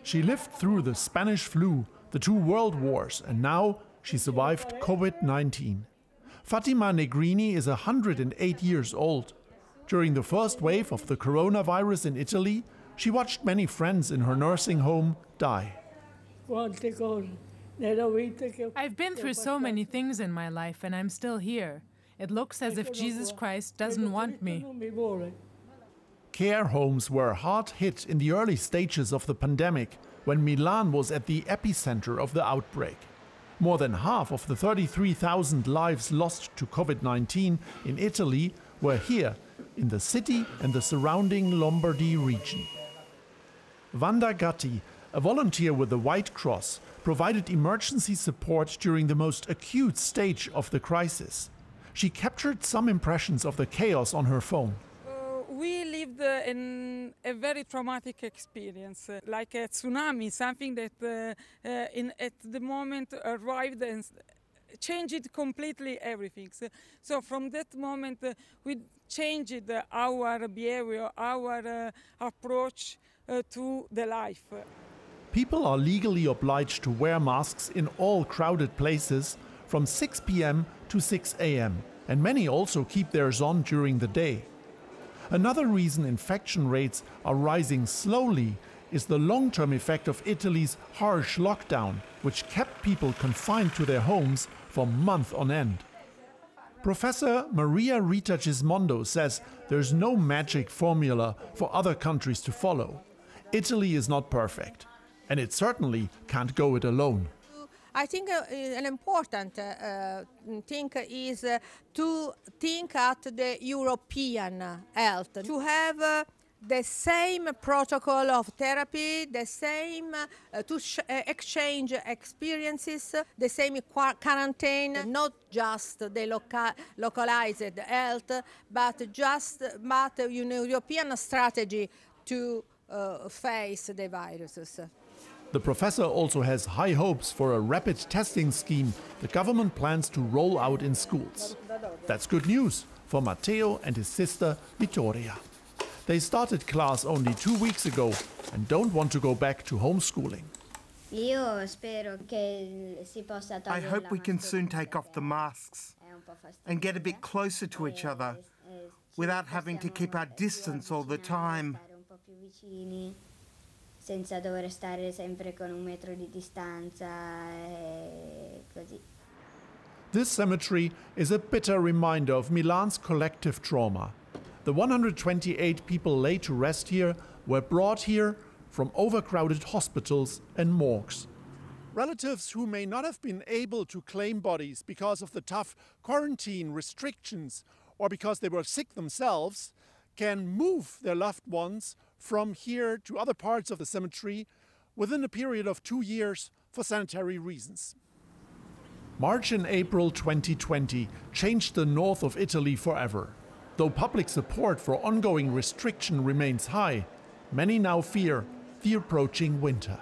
She lived through the Spanish flu, the 2 world wars, and now she survived COVID-19. Fatima Negrini is 108 years old. During the first wave of the coronavirus in Italy, she watched many friends in her nursing home die. I've been through so many things in my life and I'm still here. It looks as if Jesus Christ doesn't want me. Care homes were hard hit in the early stages of the pandemic, when Milan was at the epicenter of the outbreak. More than half of the 33,000 lives lost to COVID-19 in Italy were here, in the city and the surrounding Lombardy region. Wanda Gatti, a volunteer with the White Cross, provided emergency support during the most acute stage of the crisis. She captured some impressions of the chaos on her phone. We lived in a very traumatic experience, like a tsunami, something that at the moment arrived and changed completely everything. So from that moment we changed our behavior, our approach to the life. People are legally obliged to wear masks in all crowded places from 6 p.m. to 6 a.m. and many also keep theirs on during the day. Another reason infection rates are rising slowly is the long-term effect of Italy's harsh lockdown, which kept people confined to their homes for months on end. Professor Maria Rita Gismondo says there's no magic formula for other countries to follow. Italy is not perfect, and it certainly can't go it alone. I think an important thing is to think at the European health, to have the same protocol of therapy, the same to exchange experiences, the same quarantine, not just the localized health, but European strategy to face the viruses. The professor also has high hopes for a rapid testing scheme the government plans to roll out in schools. That's good news for Matteo and his sister Vittoria. They started class only 2 weeks ago and don't want to go back to homeschooling. I hope we can soon take off the masks and get a bit closer to each other without having to keep our distance all the time. Senza dover stare sempre con 1 metro di distanza e così. This cemetery is a bitter reminder of Milan's collective trauma. The 128 people laid to rest here were brought here from overcrowded hospitals and morgues. Relatives who may not have been able to claim bodies because of the tough quarantine restrictions or because they were sick themselves can move their loved ones from here to other parts of the cemetery within a period of 2 years for sanitary reasons. March and April 2020 changed the north of Italy forever. Though public support for ongoing restriction remains high, many now fear the approaching winter.